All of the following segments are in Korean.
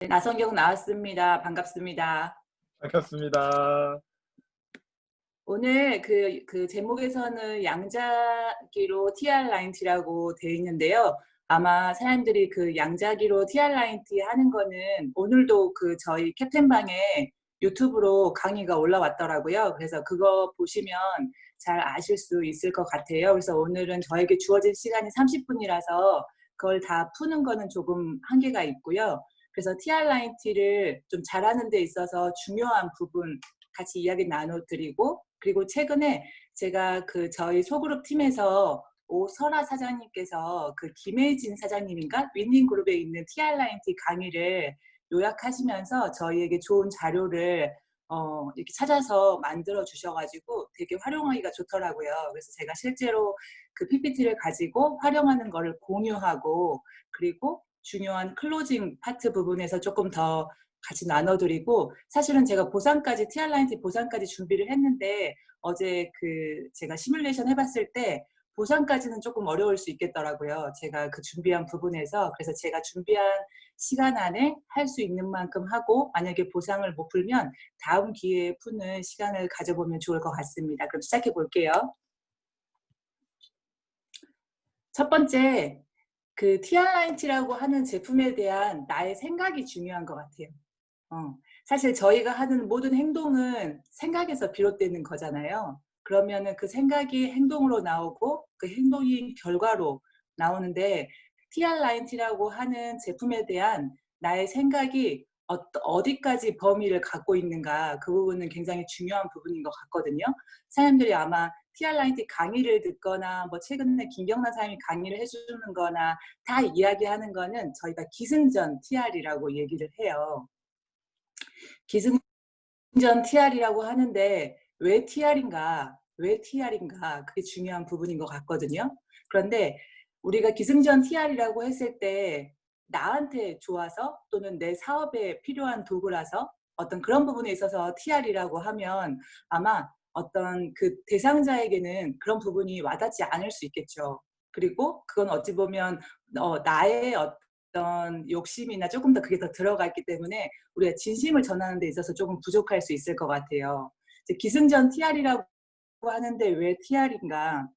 네, 나성경 나왔습니다. 반갑습니다. 반갑습니다. 오늘 그 제목에서는 양자기로 TR90라고 되어 있는데요. 아마 사람들이 그 양자기로 TR90 하는 거는 오늘도 그 저희 캡틴방에 유튜브로 강의가 올라왔더라고요. 그래서 그거 보시면 잘 아실 수 있을 것 같아요. 그래서 오늘은 저에게 주어진 시간이 30분이라서 그걸 다 푸는 거는 조금 한계가 있고요. 그래서 TR90를 좀 잘하는 데 있어서 중요한 부분 같이 이야기 나눠드리고, 그리고 최근에 제가 그 저희 소그룹 팀에서 오설아 사장님께서 그 김혜진 사장님인가 윈닝그룹에 있는 TR90 강의를 요약하시면서 저희에게 좋은 자료를 이렇게 찾아서 만들어 주셔가지고 되게 활용하기가 좋더라고요. 그래서 제가 실제로 그 PPT를 가지고 활용하는 거를 공유하고, 그리고 중요한 클로징 파트 부분에서 조금 더 같이 나눠드리고, 사실은 제가 보상까지 TR90 보상까지 준비를 했는데 어제 그 제가 시뮬레이션 해봤을 때 보상까지는 조금 어려울 수 있겠더라고요. 제가 그 준비한 부분에서. 그래서 제가 준비한 시간 안에 할 수 있는 만큼 하고, 만약에 보상을 못 풀면 다음 기회에 푸는 시간을 가져보면 좋을 것 같습니다. 그럼 시작해 볼게요. 첫 번째, 그 TR90라고 하는 제품에 대한 나의 생각이 중요한 것 같아요. 사실 저희가 하는 모든 행동은 생각에서 비롯되는 거잖아요. 그러면은 그 생각이 행동으로 나오고 그 행동이 결과로 나오는데, TR90라고 하는 제품에 대한 나의 생각이 어디까지 범위를 갖고 있는가, 그 부분은 굉장히 중요한 부분인 것 같거든요. 사람들이 아마 TR90 강의를 듣거나 뭐 최근에 김경란 사장님이 강의를 해주는 거나 다 이야기하는 거는 저희가 기승전 TR이라고 얘기를 해요. 기승전 TR이라고 하는데 왜 TR인가? 왜 TR인가? 그게 중요한 부분인 것 같거든요. 그런데 우리가 기승전 TR이라고 했을 때 나한테 좋아서 또는 내 사업에 필요한 도구라서 어떤 그런 부분에 있어서 TR이라고 하면 아마 어떤 그 대상자에게는 그런 부분이 와닿지 않을 수 있겠죠. 그리고 그건 어찌 보면 나의 어떤 욕심이나 조금 더 그게 더 들어가 있기 때문에 우리가 진심을 전하는 데 있어서 조금 부족할 수 있을 것 같아요. 이제 기승전 TR이라고 하는데 왜 TR인가?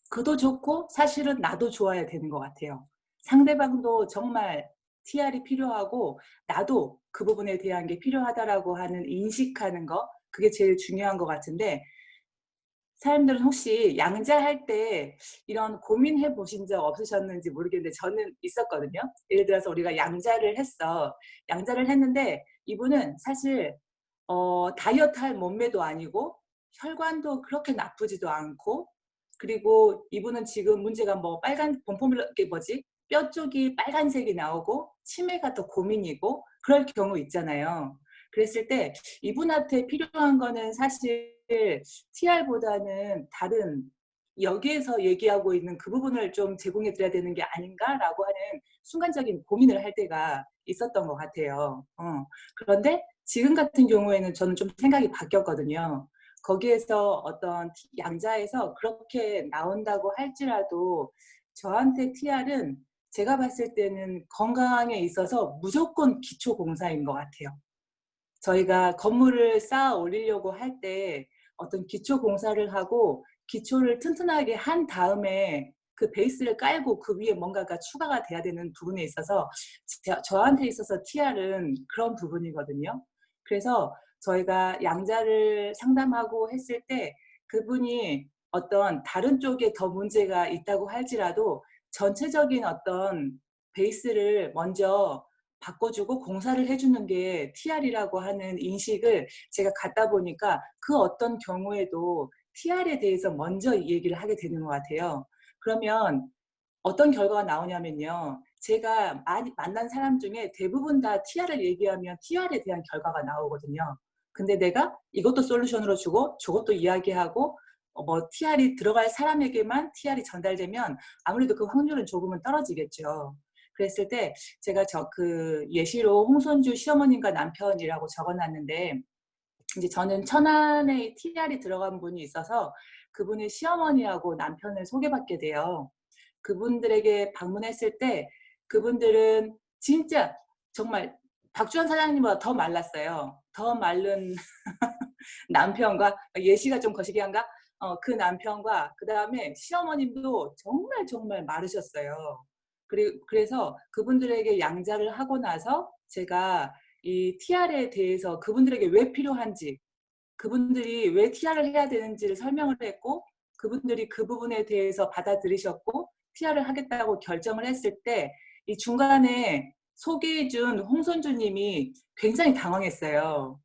그도 좋고 사실은 나도 좋아야 되는 것 같아요. 상대방도 정말 TR이 필요하고 나도 그 부분에 대한 게 필요하다라고 하는 인식하는 거, 그게 제일 중요한 것 같은데, 사람들은 혹시 양자할 때 이런 고민해 보신 적 없으셨는지 모르겠는데 저는 있었거든요. 예를 들어서 우리가 양자를 했어. 양자를 했는데 이분은 사실 다이어트 할 몸매도 아니고 혈관도 그렇게 나쁘지도 않고, 그리고 이분은 지금 문제가 뭐 빨간 이게 뭐지? 뼈 쪽이 빨간색이 나오고 치매가 더 고민이고 그럴 경우 있잖아요. 그랬을 때 이분한테 필요한 거는 사실 TR보다는 다른, 여기에서 얘기하고 있는 그 부분을 좀 제공해 드려야 되는 게 아닌가라고 하는 순간적인 고민을 할 때가 있었던 것 같아요. 그런데 지금 같은 경우에는 저는 좀 생각이 바뀌었거든요. 거기에서 어떤 양자에서 그렇게 나온다고 할지라도 저한테 TR은 제가 봤을 때는 건강에 있어서 무조건 기초공사인 것 같아요. 저희가 건물을 쌓아 올리려고 할 때 어떤 기초 공사를 하고 기초를 튼튼하게 한 다음에 그 베이스를 깔고 그 위에 뭔가가 추가가 돼야 되는 부분에 있어서 저한테 있어서 TR은 그런 부분이거든요. 그래서 저희가 양자를 상담하고 했을 때 그분이 어떤 다른 쪽에 더 문제가 있다고 할지라도 전체적인 어떤 베이스를 먼저 바꿔주고 공사를 해주는 게 TR이라고 하는 인식을 제가 갖다 보니까 그 어떤 경우에도 TR에 대해서 먼저 얘기를 하게 되는 것 같아요. 그러면 어떤 결과가 나오냐면요. 제가 많이 만난 사람 중에 대부분 다 TR을 얘기하면 TR에 대한 결과가 나오거든요. 근데 내가 이것도 솔루션으로 주고 저것도 이야기하고 뭐 TR이 들어갈 사람에게만 TR이 전달되면 아무래도 그 확률은 조금은 떨어지겠죠. 그랬을 때 제가 그 예시로 홍선주 시어머님과 남편이라고 적어놨는데, 이제 저는 천안에 TR이 들어간 분이 있어서 그분의 시어머니하고 남편을 소개받게 돼요. 그분들에게 방문했을 때 그분들은 진짜 정말 박주원 사장님보다 더 말랐어요. 더 마른 남편과 예시가 좀 거시기한가? 그 남편과 그다음에 시어머님도 정말 정말 마르셨어요. 그래서 그분들에게 양자를 하고 나서 제가 이 TR에 대해서 그분들에게 왜 필요한지, 그분들이 왜 TR을 해야 되는지를 설명을 했고, 그분들이 그 부분에 대해서 받아들이셨고 TR을 하겠다고 결정을 했을 때 이 중간에 소개해 준 홍선주 님이 굉장히 당황했어요.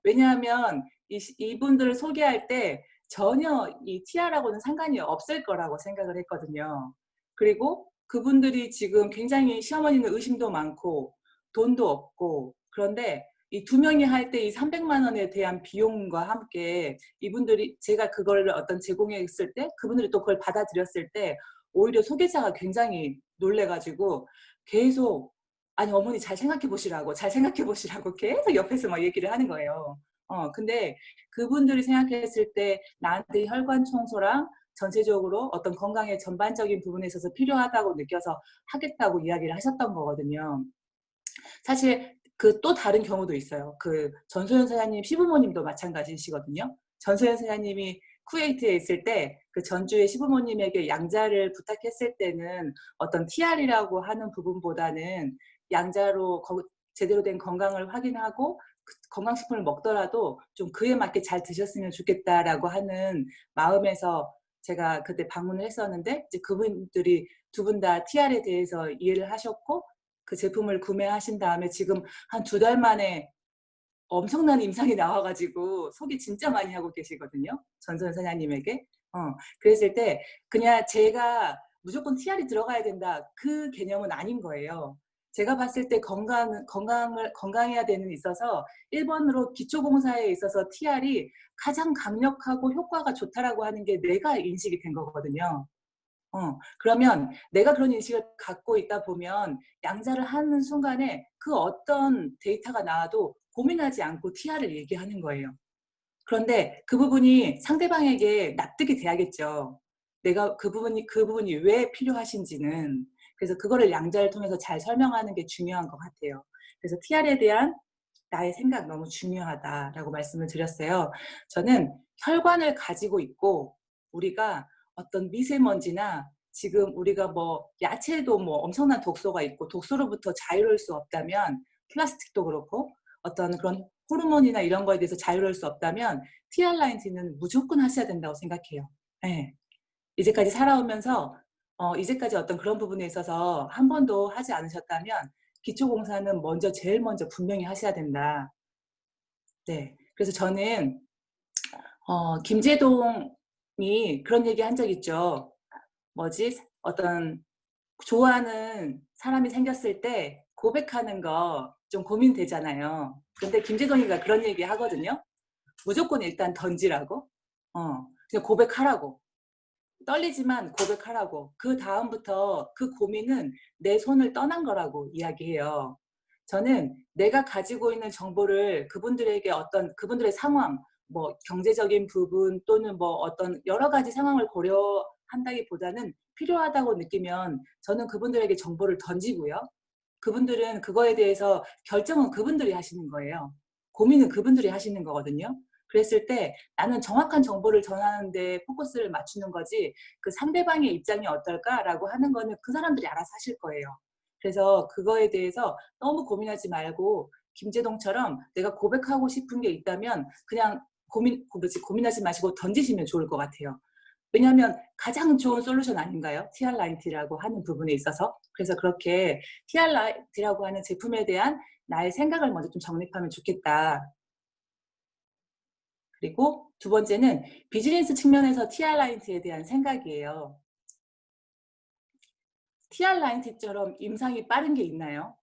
왜냐하면 이분들을 소개할 때 전혀 이 TR하고는 상관이 없을 거라고 생각을 했거든요. 그리고 그분들이 지금 굉장히 시어머니는 의심도 많고 돈도 없고, 그런데 이 두 명이 할 때 이 300만 원에 대한 비용과 함께 이분들이 제가 그걸 어떤 제공했을 때 그분들이 또 그걸 받아들였을 때 오히려 소개자가 굉장히 놀래 가지고 계속 아니 어머니 잘 생각해 보시라고, 잘 생각해 보시라고 계속 옆에서 막 얘기를 하는 거예요. 근데 그분들이 생각했을 때 나한테 혈관 청소랑 전체적으로 어떤 건강의 전반적인 부분에 있어서 필요하다고 느껴서 하겠다고 이야기를 하셨던 거거든요. 사실 그 또 다른 경우도 있어요. 그 전소연 사장님 시부모님도 마찬가지시거든요. 전소연 사장님이 쿠웨이트에 있을 때 그 전주의 시부모님에게 양자를 부탁했을 때는 어떤 TR이라고 하는 부분보다는 양자로 제대로 된 건강을 확인하고 건강식품을 먹더라도 좀 그에 맞게 잘 드셨으면 좋겠다라고 하는 마음에서 제가 그때 방문을 했었는데, 이제 그분들이 두 분 다 TR에 대해서 이해를 하셨고 그 제품을 구매하신 다음에 지금 한 2달 만에 엄청난 임상이 나와 가지고 소개 진짜 많이 하고 계시거든요, 전소연 사장님에게. 그랬을 때 그냥 제가 '무조건 TR이 들어가야 된다.' 그 개념은 아닌 거예요. 제가 봤을 때 건강해야 되는 있어서 1 번으로 기초봉사에 있어서 TR이 가장 강력하고 효과가 좋다라고 하는 게 내가 인식이 된 거거든요. 그러면 내가 그런 인식을 갖고 있다 보면 양자를 하는 순간에 그 어떤 데이터가 나와도 고민하지 않고 TR을 얘기하는 거예요. 그런데 그 부분이 상대방에게 납득이 돼야겠죠. 내가 그 부분이 왜 필요하신지는. 그래서 그거를 양자를 통해서 잘 설명하는 게 중요한 것 같아요. 그래서 TR에 대한 나의 생각 너무 중요하다라고 말씀을 드렸어요. 저는 혈관을 가지고 있고 우리가 어떤 미세먼지나 지금 우리가 뭐 야채도 뭐 엄청난 독소가 있고 독소로부터 자유로울 수 없다면, 플라스틱도 그렇고 어떤 그런 호르몬이나 이런 거에 대해서 자유로울 수 없다면 TR라인티는 무조건 하셔야 된다고 생각해요. 예. 이제까지 살아오면서 이제까지 어떤 그런 부분에 있어서 한 번도 하지 않으셨다면 기초공사는 제일 먼저 분명히 하셔야 된다. 네. 그래서 저는 김제동이 그런 얘기 한 적 있죠. 뭐지? 어떤 좋아하는 사람이 생겼을 때 고백하는 거 좀 고민되잖아요. 근데 김제동이가 그런 얘기 하거든요. 무조건 일단 던지라고. 그냥 고백하라고. 떨리지만 고백하라고. 그다음부터 그 고민은 내 손을 떠난 거라고 이야기해요. 저는 내가 가지고 있는 정보를 그분들에게 어떤 그분들의 상황, 뭐 경제적인 부분 또는 뭐 어떤 여러 가지 상황을 고려한다기보다는 필요하다고 느끼면 저는 그분들에게 정보를 던지고요. 그분들은 그거에 대해서 결정은 그분들이 하시는 거예요. 고민은 그분들이 하시는 거거든요. 그랬을 때 나는 정확한 정보를 전하는 데 포커스를 맞추는 거지, 그 상대방의 입장이 어떨까라고 하는 거는 그 사람들이 알아서 하실 거예요. 그래서 그거에 대해서 너무 고민하지 말고 김제동처럼 내가 고백하고 싶은 게 있다면 그냥 고민하지 마시고 던지시면 좋을 것 같아요. 왜냐하면 가장 좋은 솔루션 아닌가요? TR라이트라고 하는 부분에 있어서. 그래서 그렇게 TR라이트라고 하는 제품에 대한 나의 생각을 먼저 좀 정립하면 좋겠다. 그리고 두 번째는 비즈니스 측면에서 TR라이트에 대한 생각이에요. TR라이트처럼 임상이 빠른 게 있나요?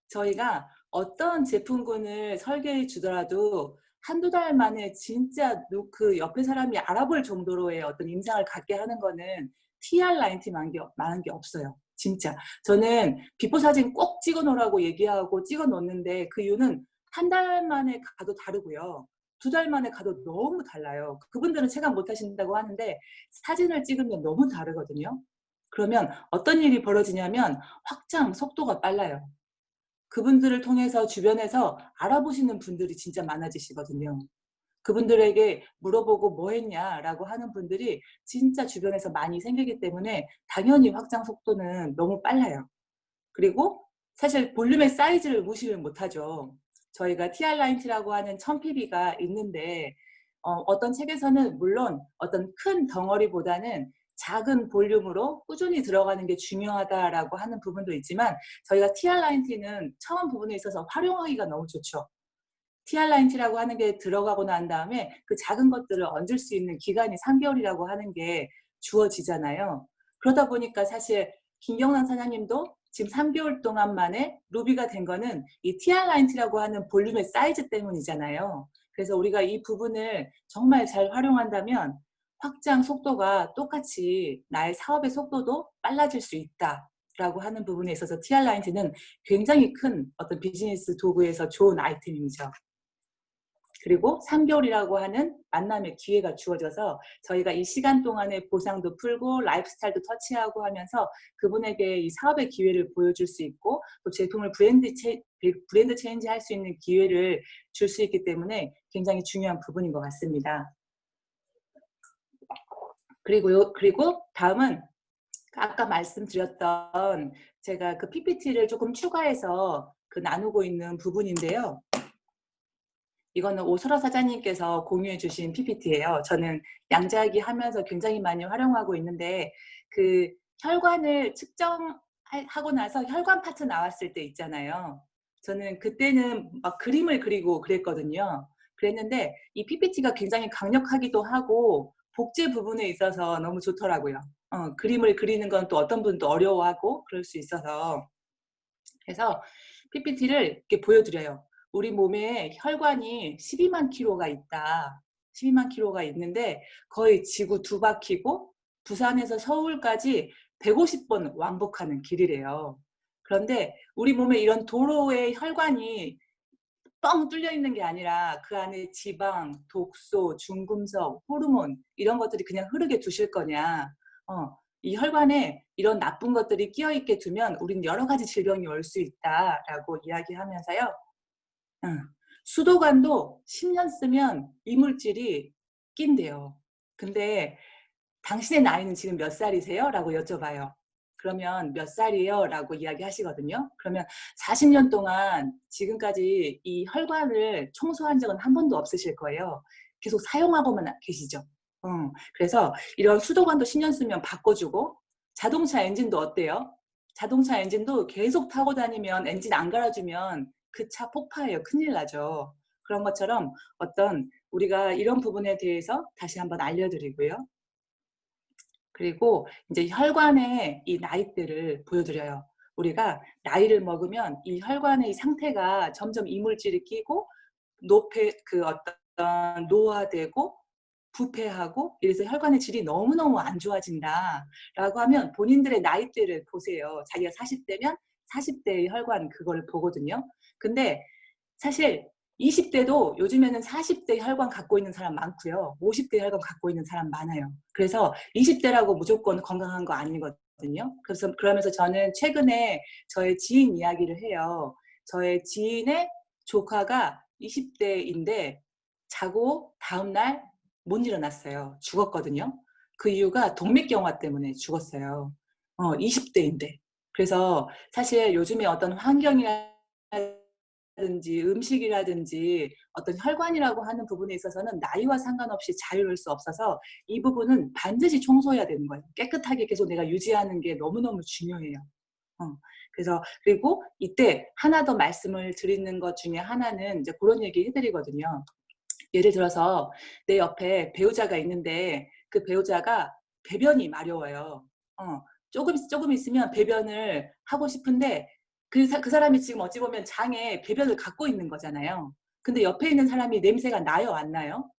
저희가 어떤 제품군을 설계해 주더라도 한두 달 만에 진짜 그 옆에 사람이 알아볼 정도로의 어떤 임상을 갖게 하는 거는 TR라이트만한 게 없어요. 진짜. 저는 비포 사진 꼭 찍어 놓으라고 얘기하고 찍어 놓는데 그 이유는 한 달 만에 가도 다르고요. 2달 만에 가도 너무 달라요. 그분들은 체감 못 하신다고 하는데 사진을 찍으면 너무 다르거든요. 그러면 어떤 일이 벌어지냐면 확장 속도가 빨라요. 그분들을 통해서 주변에서 알아보시는 분들이 진짜 많아지시거든요. 그분들에게 물어보고 "뭐 했냐?"라고 하는 분들이 진짜 주변에서 많이 생기기 때문에 당연히 확장 속도는 너무 빨라요. 그리고 사실 볼륨의 사이즈를 무시를 못하죠. 저희가 TR90라고 하는 1000ppb가 있는데 어떤 책에서는 물론 어떤 큰 덩어리보다는 작은 볼륨으로 꾸준히 들어가는 게 중요하다라고 하는 부분도 있지만 저희가 TR90는 처음 부분에 있어서 활용하기가 너무 좋죠. TR90라고 하는 게 들어가고 난 다음에 그 작은 것들을 얹을 수 있는 기간이 3개월이라고 하는 게 주어지잖아요. 그러다 보니까 사실 김경란 사장님도 지금 3개월 동안 만에 루비가 된 거는 이 TR90라고 하는 볼륨의 사이즈 때문이잖아요. 그래서 우리가 이 부분을 정말 잘 활용한다면 확장 속도가 똑같이 나의 사업의 속도도 빨라질 수 있다라고 하는 부분에 있어서 TR90는 굉장히 큰 어떤 비즈니스 도구에서 좋은 아이템이죠. 그리고 3개월이라고 하는 만남의 기회가 주어져서 저희가 이 시간 동안에 보상도 풀고 라이프스타일도 터치하고 하면서 그분에게 이 사업의 기회를 보여줄 수 있고 또 제품을 브랜드 체인지할 수 있는 기회를 줄 수 있기 때문에 굉장히 중요한 부분인 것 같습니다. 그리고 다음은 아까 말씀드렸던 제가 그 PPT를 조금 추가해서 나누고 있는 부분인데요. 이거는 오설아 사장님께서 공유해 주신 PPT예요. 저는 양자기 하면서 굉장히 많이 활용하고 있는데 그 혈관을 측정하고 나서 혈관 파트 나왔을 때 있잖아요. 저는 그때는 막 그림을 그리고 그랬거든요. 그랬는데 이 PPT가 굉장히 강력하기도 하고 복제 부분에 있어서 너무 좋더라고요. 그림을 그리는 건 또 어떤 분도 어려워하고 그럴 수 있어서 그래서 PPT를 이렇게 보여드려요. 우리 몸에 혈관이 12만 킬로가 있다. 12만 킬로가 있는데 거의 지구 2바퀴고 부산에서 서울까지 150번 왕복하는 길이래요. 그런데 우리 몸에 이런 도로의 혈관이 뻥 뚫려 있는 게 아니라 그 안에 지방, 독소, 중금속, 호르몬 이런 것들이 그냥 흐르게 두실 거냐. 이 혈관에 이런 나쁜 것들이 끼어 있게 두면 우린 여러 가지 질병이 올 수 있다라고 이야기하면서요. 응. 수도관도 10년 쓰면 이물질이 낀대요. 근데 당신의 나이는 지금 몇 살이세요? 라고 여쭤봐요. 그러면 몇 살이에요? 라고 이야기하시거든요. 그러면 40년 동안 지금까지 이 혈관을 청소한 적은 한 번도 없으실 거예요. 계속 사용하고만 계시죠. 그래서 이런 수도관도 10년 쓰면 바꿔주고 자동차 엔진도 어때요? 자동차 엔진도 계속 타고 다니면 엔진 안 갈아주면 그 차 폭파해요. 큰일 나죠. 그런 것처럼 어떤 우리가 이런 부분에 대해서 다시 한번 알려드리고요. 그리고 이제 혈관의 이 나이대를 보여드려요. 우리가 나이를 먹으면 이 혈관의 이 상태가 점점 이물질이 끼고 어떤 노화되고 부패하고 이래서 혈관의 질이 너무너무 안 좋아진다라고 하면 본인들의 나이대를 보세요. 자기가 40대면 40대의 혈관 그걸 보거든요. 근데 사실 20대도 요즘에는 40대 혈관 갖고 있는 사람 많고요. 50대 혈관 갖고 있는 사람 많아요. 그래서 20대라고 무조건 건강한 거 아니거든요. 그러면서 저는 최근에 저의 지인 이야기를 해요. 저의 지인의 조카가 20대인데 자고 다음날 못 일어났어요. 죽었거든요. 그 이유가 동맥경화 때문에 죽었어요. 20대인데. 그래서 사실 요즘에 어떤 환경이라든지 음식이라든지 어떤 혈관이라고 하는 부분에 있어서는 나이와 상관없이 자유로울 수 없어서 이 부분은 반드시 청소해야 되는 거예요. 깨끗하게 계속 내가 유지하는 게 너무너무 중요해요. 그래서 그리고 이때 하나 더 말씀을 드리는 것 중에 하나는 이제 그런 얘기 해드리거든요. 예를 들어서 내 옆에 배우자가 있는데 그 배우자가 배변이 마려워요. 조금 있으면 배변을 하고 싶은데 그 사람이 지금 어찌 보면 장에 배변을 갖고 있는 거잖아요. 근데 옆에 있는 사람이 냄새가 나요, 안 나요?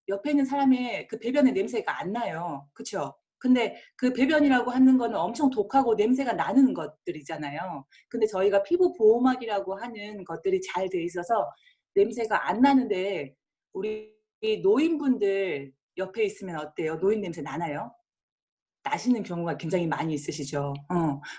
옆에 있는 사람의 그 배변의 냄새가 안 나요. 그쵸? 근데 그 배변이라고 하는 거는 엄청 독하고 냄새가 나는 것들이잖아요. 근데 저희가 피부 보호막이라고 하는 것들이 잘 돼 있어서 냄새가 안 나는데 우리 노인분들 옆에 있으면 어때요? 노인 냄새 나나요? 나시는 경우가 굉장히 많이 있으시죠.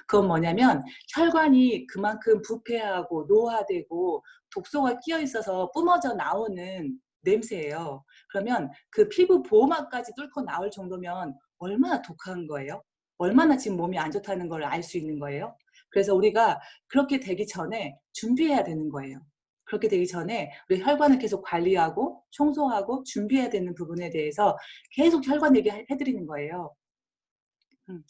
그건 뭐냐면 혈관이 그만큼 부패하고 노화되고 독소가 끼어 있어서 뿜어져 나오는 냄새예요. 그러면 그 피부 보호막까지 뚫고 나올 정도면 얼마나 독한 거예요? 얼마나 지금 몸이 안 좋다는 걸 알 수 있는 거예요? 그래서 우리가 그렇게 되기 전에 준비해야 되는 거예요. 그렇게 되기 전에 우리 혈관을 계속 관리하고 청소하고 준비해야 되는 부분에 대해서 계속 혈관 얘기해 드리는 거예요. 음.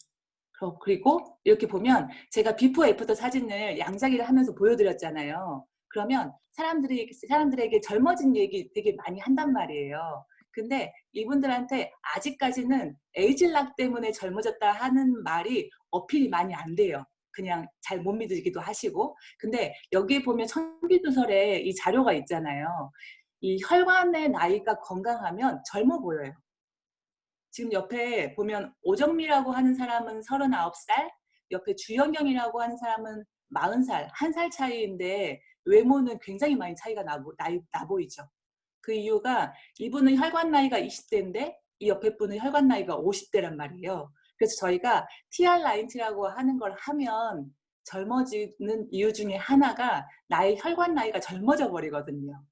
그리고 이렇게 보면 제가 비포 애프터 사진을 양자기를 하면서 보여드렸잖아요. 그러면 사람들에게 젊어진 얘기 되게 많이 한단 말이에요. 근데 이분들한테 아직까지는 에이즐락 때문에 젊어졌다 하는 말이 어필이 많이 안 돼요. 그냥 잘 못 믿으기도 하시고. 근데 여기에 보면 청기두설에 이 자료가 있잖아요. 이 혈관의 나이가 건강하면 젊어 보여요. 지금 옆에 보면 오정미라고 하는 사람은 39살, 옆에 주현경이라고 하는 사람은 40살, 1살 차이인데 외모는 굉장히 많이 차이가 나 보이죠. 그 이유가 이분은 혈관 나이가 20대인데 이 옆에 분은 혈관 나이가 50대란 말이에요. 그래서 저희가 TR90라고 하는 걸 하면 젊어지는 이유 중에 하나가 나의 혈관 나이가 젊어져 버리거든요.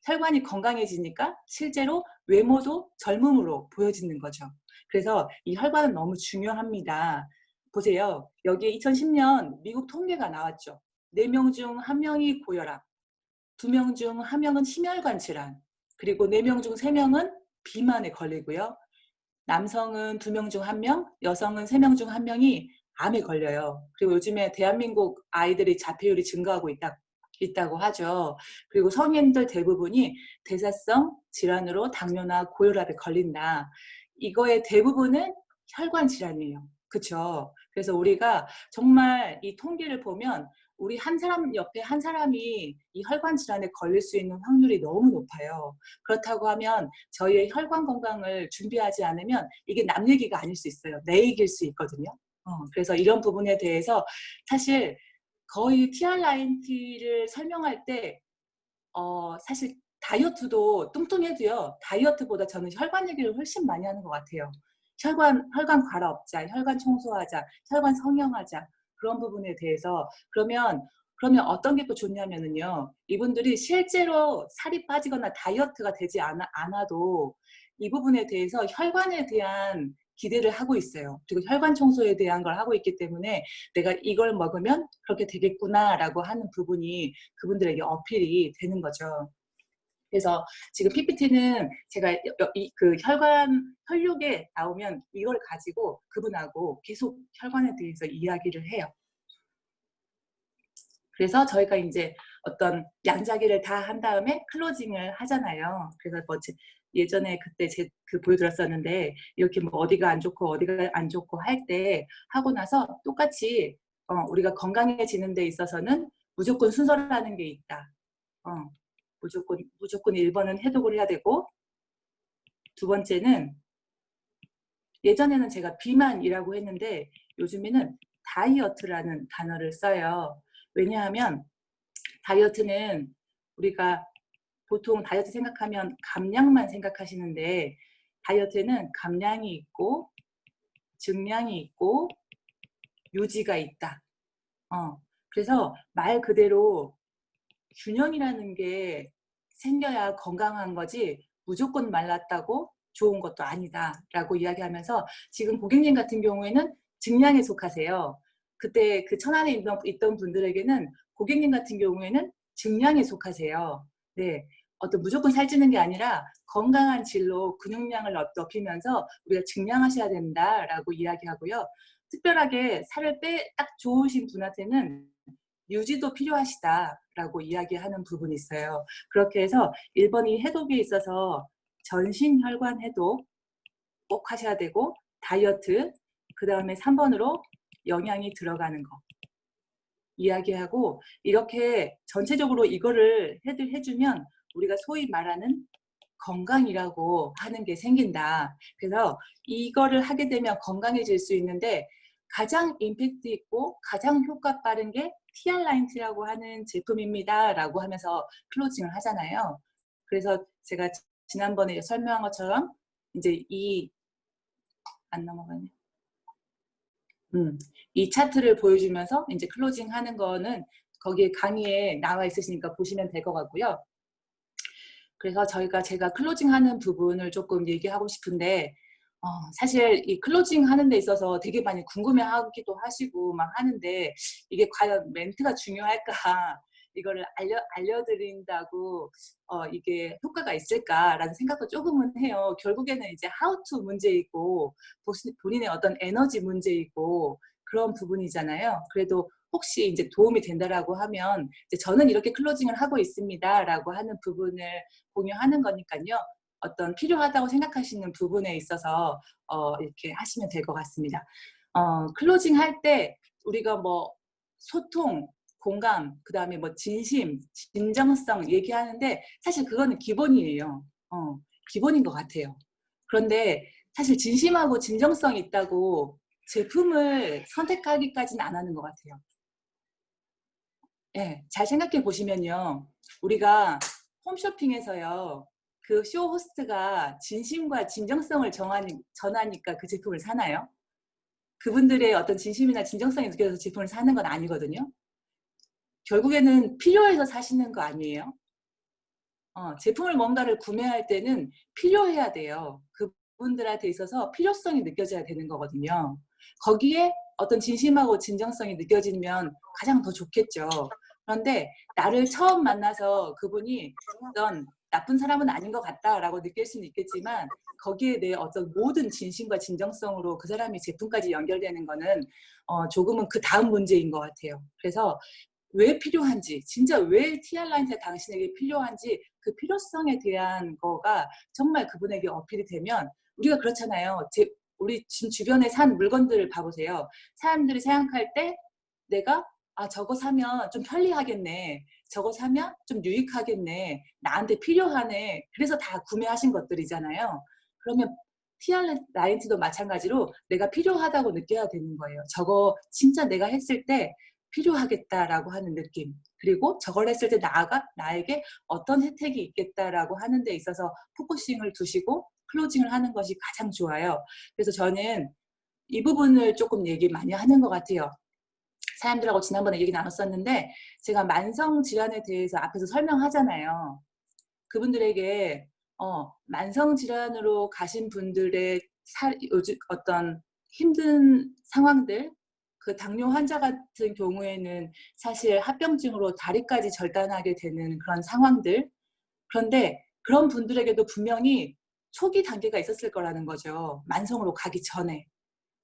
혈관이 건강해지니까 실제로 외모도 젊음으로 보여지는 거죠. 그래서 이 혈관은 너무 중요합니다. 보세요. 여기에 2010년 미국 통계가 나왔죠. 4명 중 1명이 고혈압, 2명 중 1명은 심혈관 질환, 그리고 4명 중 3명은 비만에 걸리고요. 남성은 2명 중 1명, 여성은 3명 중 1명이 암에 걸려요. 그리고 요즘에 대한민국 아이들이 자폐율이 증가하고 있다고 하죠. 그리고 성인들 대부분이 대사성 질환으로 당뇨나 고혈압에 걸린다. 이거의 대부분은 혈관 질환이에요. 그렇죠? 그래서 우리가 정말 이 통계를 보면 우리 한 사람 옆에 한 사람이 이 혈관 질환에 걸릴 수 있는 확률이 너무 높아요. 그렇다고 하면 저희의 혈관 건강을 준비하지 않으면 이게 남 얘기가 아닐 수 있어요. 내 얘기일 수 있거든요. 그래서 이런 부분에 대해서 사실 거의 TR90를 설명할 때 사실 다이어트도 뚱뚱해도요. 다이어트보다 저는 혈관 얘기를 훨씬 많이 하는 것 같아요. 혈관 갈아엎자, 혈관 청소하자, 혈관 성형하자 그런 부분에 대해서 그러면 어떤 게 또 좋냐면은요. 이분들이 실제로 살이 빠지거나 다이어트가 되지 않아도 이 부분에 대해서 혈관에 대한 기대를 하고 있어요. 그리고 혈관 청소에 대한 걸 하고 있기 때문에 내가 이걸 먹으면 그렇게 되겠구나라고 하는 부분이 그분들에게 어필이 되는 거죠. 그래서 지금 PPT는 제가 그 혈육에 나오면 이걸 가지고 그분하고 계속 혈관에 대해서 이야기를 해요. 그래서 저희가 이제 어떤 양자기를 다 한 다음에 클로징을 하잖아요. 그래서 뭐 예전에 그때 그 보여드렸었는데 이렇게 뭐 어디가 안 좋고 어디가 안 좋고 할 때 하고 나서 똑같이 우리가 건강해지는 데 있어서는 무조건 순서라는 게 있다. 무조건 1번은 해독을 해야 되고 두 번째는 예전에는 제가 비만이라고 했는데 요즘에는 다이어트라는 단어를 써요. 왜냐하면 다이어트는 우리가 보통 다이어트 생각하면 감량만 생각하시는데 다이어트에는 감량이 있고 증량이 있고 유지가 있다. 그래서 말 그대로 균형이라는 게 생겨야 건강한 거지 무조건 말랐다고 좋은 것도 아니다라고 이야기하면서 지금 고객님 같은 경우에는 증량에 속하세요. 그때 그 천안에 있던 분들에게는 고객님 같은 경우에는 증량에 속하세요. 네, 어떤 무조건 살찌는 게 아니라 건강한 질로 근육량을 높이면서 우리가 증량하셔야 된다라고 이야기하고요. 특별하게 살을 딱 좋으신 분한테는 유지도 필요하시다라고 이야기하는 부분이 있어요. 그렇게 해서 1번이 해독에 있어서 전신 혈관 해독 꼭 하셔야 되고 다이어트, 그 다음에 3번으로 영양이 들어가는 거 이야기하고 이렇게 전체적으로 이거를 해주면 우리가 소위 말하는 건강이라고 하는 게 생긴다. 그래서 이거를 하게 되면 건강해질 수 있는데 가장 임팩트 있고 가장 효과 빠른 게 TR90라고 하는 제품입니다. 라고 하면서 클로징을 하잖아요. 그래서 제가 지난번에 설명한 것처럼 이제 이 안 넘어가네. 이 차트를 보여주면서 이제 클로징 하는 거는 거기에 강의에 나와 있으시니까 보시면 될 것 같고요. 그래서 제가 클로징 하는 부분을 조금 얘기하고 싶은데, 사실 이 클로징 하는 데 있어서 되게 많이 궁금해 하기도 하시고 막 하는데, 이게 과연 멘트가 중요할까? 이거를 알려드린다고, 이게 효과가 있을까라는 생각도 조금은 해요. 결국에는 이제 how to 문제이고, 본인의 어떤 에너지 문제이고, 그런 부분이잖아요. 그래도 혹시 이제 도움이 된다라고 하면, 이제 저는 이렇게 클로징을 하고 있습니다라고 하는 부분을 공유하는 거니까요. 어떤 필요하다고 생각하시는 부분에 있어서 이렇게 하시면 될 것 같습니다. 클로징 할 때 우리가 뭐 소통, 공감, 그 다음에 뭐 진심, 진정성 얘기하는데 사실 그거는 기본이에요. 기본인 것 같아요. 그런데 사실 진심하고 진정성이 있다고 제품을 선택하기까지는 안 하는 것 같아요. 예, 잘 생각해 보시면요. 우리가 홈쇼핑에서요. 그 쇼 호스트가 진심과 진정성을 전하니까 그 제품을 사나요? 그분들의 어떤 진심이나 진정성이 느껴져서 제품을 사는 건 아니거든요. 결국에는 필요해서 사시는 거 아니에요? 제품을 뭔가를 구매할 때는 필요해야 돼요. 그분들한테 있어서 필요성이 느껴져야 되는 거거든요. 거기에 어떤 진심하고 진정성이 느껴지면 가장 더 좋겠죠. 그런데 나를 처음 만나서 그분이 어떤 나쁜 사람은 아닌 것 같다라고 느낄 수는 있겠지만 거기에 내 어떤 모든 진심과 진정성으로 그 사람이 제품까지 연결되는 거는 조금은 그 다음 문제인 것 같아요. 그래서 왜 필요한지, 진짜 왜 TR라인이 당신에게 필요한지 그 필요성에 대한 거가 정말 그분에게 어필이 되면 우리가 그렇잖아요. 우리 지금 주변에 산 물건들을 봐보세요. 사람들이 생각할 때 내가 저거 사면 좀 편리하겠네. 저거 사면 좀 유익하겠네. 나한테 필요하네. 그래서 다 구매하신 것들이잖아요. 그러면 TR라인도 마찬가지로 내가 필요하다고 느껴야 되는 거예요. 저거 진짜 내가 했을 때 필요하겠다라고 하는 느낌. 그리고 저걸 했을 때 나에게 어떤 혜택이 있겠다라고 하는 데 있어서 포커싱을 두시고 클로징을 하는 것이 가장 좋아요. 그래서 저는 이 부분을 조금 얘기 많이 하는 것 같아요. 사람들하고 지난번에 얘기 나눴었는데 제가 만성 질환에 대해서 앞에서 설명하잖아요. 그분들에게 만성 질환으로 가신 분들의 요즘 어떤 힘든 상황들, 그 당뇨 환자 같은 경우에는 사실 합병증으로 다리까지 절단하게 되는 그런 상황들. 그런데 그런 분들에게도 분명히 초기 단계가 있었을 거라는 거죠. 만성으로 가기 전에.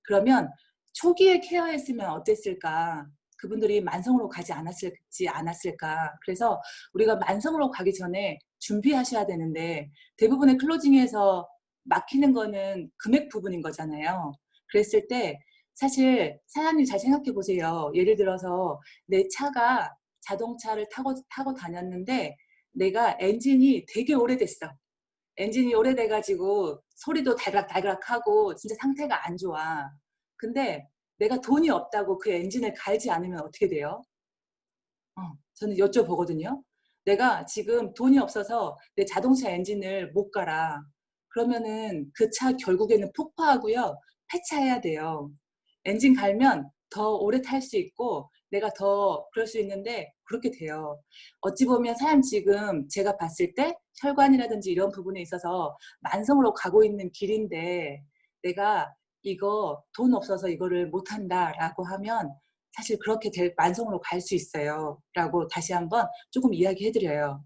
그러면 초기에 케어했으면 어땠을까? 그분들이 만성으로 가지 않았을까? 그래서 우리가 만성으로 가기 전에 준비하셔야 되는데 대부분의 클로징에서 막히는 거는 금액 부분인 거잖아요. 그랬을 때 사실 사장님 잘 생각해 보세요. 예를 들어서 내 차가 자동차를 타고 다녔는데 내가 엔진이 되게 오래됐어. 엔진이 오래돼가지고 소리도 달그락달그락하고 진짜 상태가 안 좋아. 근데 내가 돈이 없다고 그 엔진을 갈지 않으면 어떻게 돼요? 저는 여쭤보거든요. 내가 지금 돈이 없어서 내 자동차 엔진을 못 갈아. 그러면은 그 차 결국에는 폭파하고요. 폐차해야 돼요. 엔진 갈면 더 오래 탈 수 있고 내가 더 그럴 수 있는데 그렇게 돼요. 어찌 보면 사람 지금 제가 봤을 때 혈관이라든지 이런 부분에 있어서 만성으로 가고 있는 길인데 내가 이거 돈 없어서 이거를 못한다라고 하면 사실 그렇게 만성으로 갈 수 있어요. 라고 다시 한번 조금 이야기해드려요.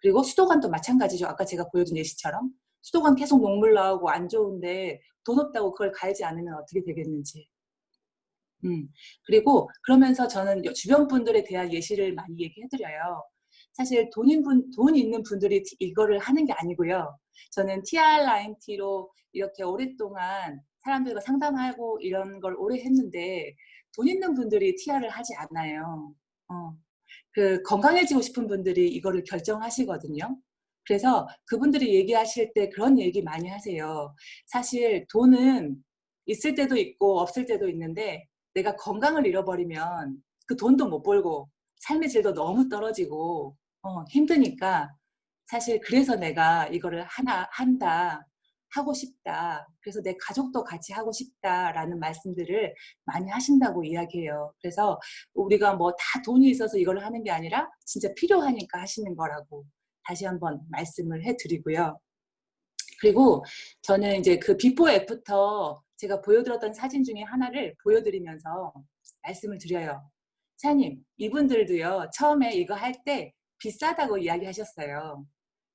그리고 수도관도 마찬가지죠. 아까 제가 보여준 예시처럼. 수도관 계속 녹물 나오고 안 좋은데 돈 없다고 그걸 갈지 않으면 어떻게 되겠는지. 그리고 그러면서 저는 주변 분들에 대한 예시를 많이 얘기해드려요. 사실 돈 있는 분들이 이거를 하는 게 아니고요. 저는 TRINT로 이렇게 오랫동안 사람들과 상담하고 이런 걸 오래 했는데 돈 있는 분들이 TR을 하지 않아요. 그 건강해지고 싶은 분들이 이거를 결정하시거든요. 그래서 그분들이 얘기하실 때 그런 얘기 많이 하세요. 사실 돈은 있을 때도 있고 없을 때도 있는데 내가 건강을 잃어버리면 그 돈도 못 벌고 삶의 질도 너무 떨어지고 힘드니까 사실 그래서 내가 이거를 한다. 하고 싶다. 그래서 내 가족도 같이 하고 싶다라는 말씀들을 많이 하신다고 이야기해요. 그래서 우리가 뭐 다 돈이 있어서 이걸 하는 게 아니라 진짜 필요하니까 하시는 거라고 다시 한번 말씀을 해드리고요. 그리고 저는 이제 그 비포 애프터 제가 보여드렸던 사진 중에 하나를 보여드리면서 말씀을 드려요. 사장님, 이분들도요, 처음에 이거 할 때 비싸다고 이야기하셨어요.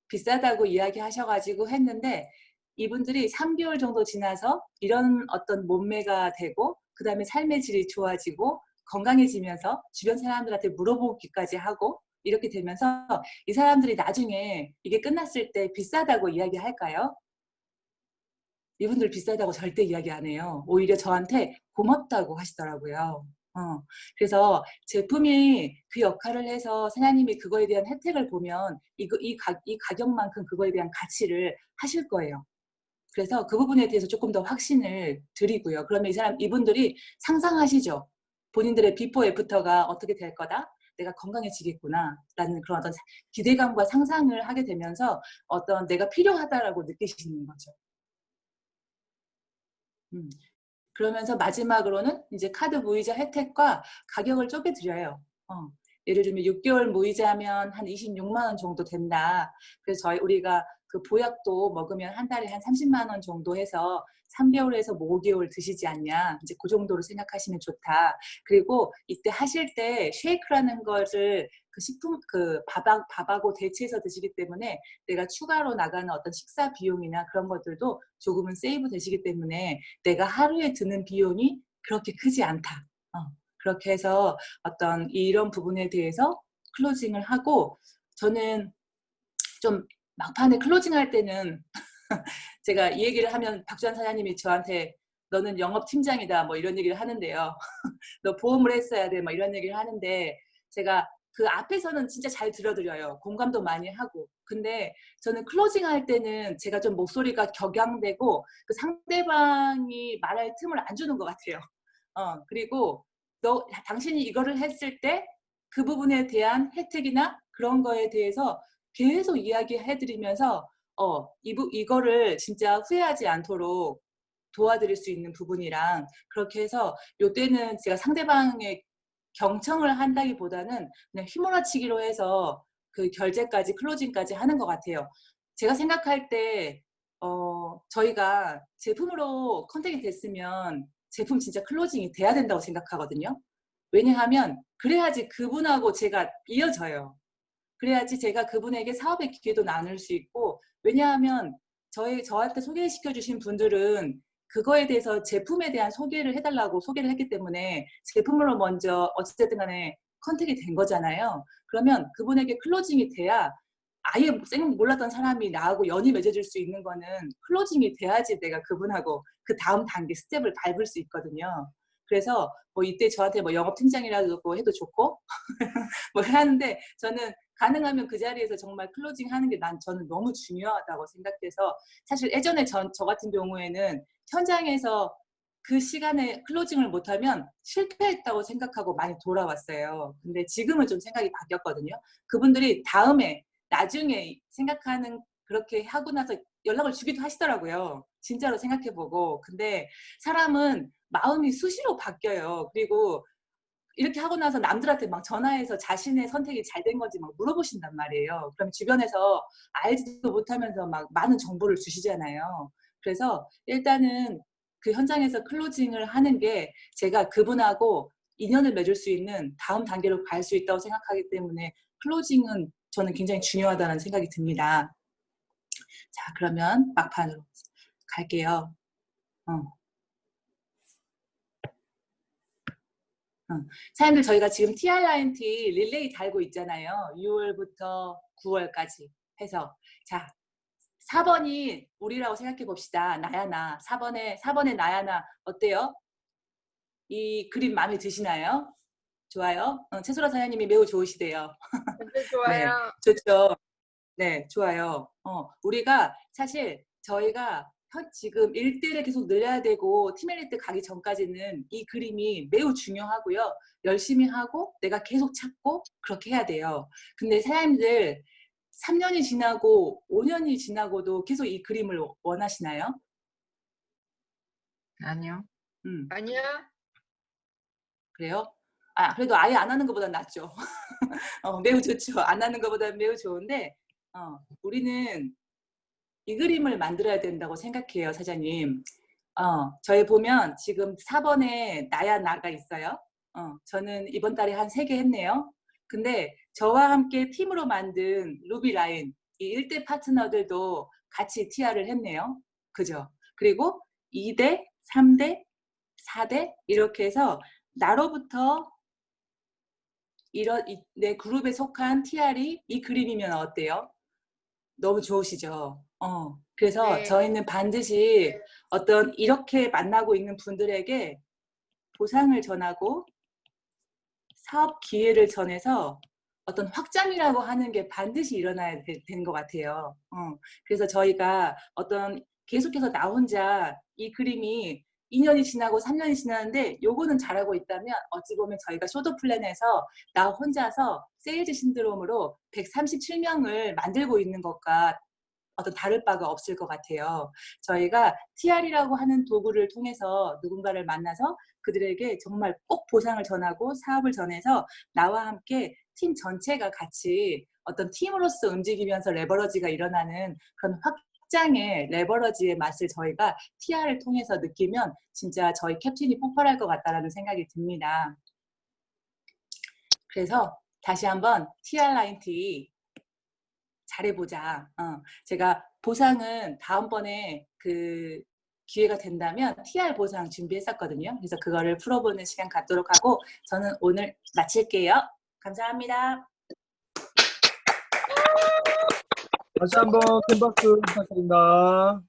비싸다고 이야기하셔가지고 했는데 이분들이 3개월 정도 지나서 이런 어떤 몸매가 되고 그 다음에 삶의 질이 좋아지고 건강해지면서 주변 사람들한테 물어보기까지 하고 이렇게 되면서 이 사람들이 나중에 이게 끝났을 때 비싸다고 이야기할까요? 이분들 비싸다고 절대 이야기 안 해요. 오히려 저한테 고맙다고 하시더라고요. 그래서 제품이 그 역할을 해서 사장님이 그거에 대한 혜택을 보면 이 가격만큼 그거에 대한 가치를 하실 거예요. 그래서 그 부분에 대해서 조금 더 확신을 드리고요. 그러면 이분들이 상상하시죠. 본인들의 비포 애프터가 어떻게 될 거다? 내가 건강해지겠구나. 라는 그런 어떤 기대감과 상상을 하게 되면서 어떤 내가 필요하다라고 느끼시는 거죠. 음. 그러면서 마지막으로는 이제 카드 무이자 혜택과 가격을 쪼개드려요. 예를 들면 6개월 무이자면 한 26만 원 정도 된다. 그래서 우리가 그 보약도 먹으면 한 달에 한 30만 원 정도 해서 3개월에서 5개월 드시지 않냐. 이제 그 정도로 생각하시면 좋다. 그리고 이때 하실 때 쉐이크라는 것을 그 식품, 그 밥하고 대체해서 드시기 때문에 내가 추가로 나가는 어떤 식사 비용이나 그런 것들도 조금은 세이브 되시기 때문에 내가 하루에 드는 비용이 그렇게 크지 않다. 그렇게 해서 어떤 이런 부분에 대해서 클로징을 하고 저는 좀 막판에 클로징할 때는 제가 이 얘기를 하면 박주환 사장님이 저한테 너는 영업팀장이다 뭐 이런 얘기를 하는데요. 너 보험을 했어야 돼 뭐 이런 얘기를 하는데 제가 그 앞에서는 진짜 잘 들어드려요. 공감도 많이 하고. 근데 저는 클로징 할 때는 제가 좀 목소리가 격양되고 그 상대방이 말할 틈을 안 주는 것 같아요. 그리고 당신이 이거를 했을 때 그 부분에 대한 혜택이나 그런 거에 대해서 계속 이야기해드리면서 이거를 진짜 후회하지 않도록 도와드릴 수 있는 부분이랑 그렇게 해서 요때는 제가 상대방의 경청을 한다기보다는 그냥 휘몰아치기로 해서 그 결제까지 클로징까지 하는 것 같아요. 제가 생각할 때 저희가 제품으로 컨택이 됐으면 제품 진짜 클로징이 돼야 된다고 생각하거든요. 왜냐하면 그래야지 그분하고 제가 이어져요. 그래야지 제가 그분에게 사업의 기회도 나눌 수 있고 왜냐하면 저한테 소개시켜 주신 분들은 그거에 대해서 제품에 대한 소개를 해달라고 소개를 했기 때문에 제품으로 먼저 어찌됐든 간에 컨택이 된 거잖아요. 그러면 그분에게 클로징이 돼야 아예 몰랐던 사람이 나하고 연이 맺어질 수 있는 거는 클로징이 돼야지 내가 그분하고 그 다음 단계 스텝을 밟을 수 있거든요. 그래서 뭐 이때 저한테 뭐 영업팀장이라고 해도 좋고 뭐 하는데 저는 가능하면 그 자리에서 정말 클로징 하는 게 저는 너무 중요하다고 생각해서 사실 예전에 저 같은 경우에는 현장에서 그 시간에 클로징을 못하면 실패했다고 생각하고 많이 돌아왔어요. 근데 지금은 좀 생각이 바뀌었거든요. 그분들이 나중에 생각하는 그렇게 하고 나서 연락을 주기도 하시더라고요. 진짜로 생각해보고. 근데 사람은 마음이 수시로 바뀌어요. 그리고 이렇게 하고 나서 남들한테 막 전화해서 자신의 선택이 잘 된 건지 막 물어보신단 말이에요. 그럼 주변에서 알지도 못하면서 막 많은 정보를 주시잖아요. 그래서 일단은 그 현장에서 클로징을 하는 게 제가 그분하고 인연을 맺을 수 있는 다음 단계로 갈 수 있다고 생각하기 때문에 클로징은 저는 굉장히 중요하다는 생각이 듭니다. 자, 그러면 막판으로 갈게요. 사람들 저희가 지금 TR라인T 릴레이 달고 있잖아요. 6월부터 9월까지 해서 자 4번이 우리라고 생각해 봅시다. 나야 나. 4번의 나야 나 어때요? 이 그림 마음에 드시나요? 좋아요? 채소라 사장님이 매우 좋으시대요. 네, 네, 좋아요. 좋죠. 네, 좋아요. 우리가 사실 저희가 지금 1대를 계속 늘려야 되고 팀 엘리트 가기 전까지는 이 그림이 매우 중요하고요. 열심히 하고 내가 계속 찾고 그렇게 해야 돼요. 근데 사장님들 3년이 지나고 5년이 지나고도 계속 이 그림을 원하시나요? 아니요. 아니야. 그래요? 아, 그래도 아예 안 하는 것보다 낫죠. 매우 좋죠. 안 하는 것보다 매우 좋은데, 우리는 이 그림을 만들어야 된다고 생각해요, 사장님. 저희 보면 지금 4번에 나야 나가 있어요. 저는 이번 달에 한 3개 했네요. 근데 저와 함께 팀으로 만든 루비 라인, 이 1대 파트너들도 같이 TR을 했네요. 그죠? 그리고 2대, 3대, 4대 이렇게 해서 나로부터 내 그룹에 속한 TR이 이 그림이면 어때요? 너무 좋으시죠? 그래서 네. 저희는 반드시 네. 어떤 이렇게 만나고 있는 분들에게 보상을 전하고 사업 기회를 전해서 어떤 확장이라고 하는 게 반드시 일어나야 되는 것 같아요. 그래서 저희가 어떤 계속해서 나 혼자 이 그림이 2년이 지나고 3년이 지나는데 요거는 잘하고 있다면 어찌 보면 저희가 쇼도 플랜에서 나 혼자서 세일즈 신드롬으로 137명을 만들고 있는 것과 어떤 다를 바가 없을 것 같아요. 저희가 TR이라고 하는 도구를 통해서 누군가를 만나서 그들에게 정말 꼭 보상을 전하고 사업을 전해서 나와 함께 팀 전체가 같이 어떤 팀으로서 움직이면서 레버러지가 일어나는 그런 확장의 레버러지의 맛을 저희가 TR을 통해서 느끼면 진짜 저희 캡틴이 폭발할 것 같다라는 생각이 듭니다. 그래서 다시 한번 TR 라인티 잘해보자. 제가 보상은 다음번에 그 기회가 된다면 TR 보상 준비했었거든요. 그래서 그거를 풀어보는 시간 갖도록 하고 저는 오늘 마칠게요. 감사합니다. 다시 한번 큰 박수 부탁드립니다.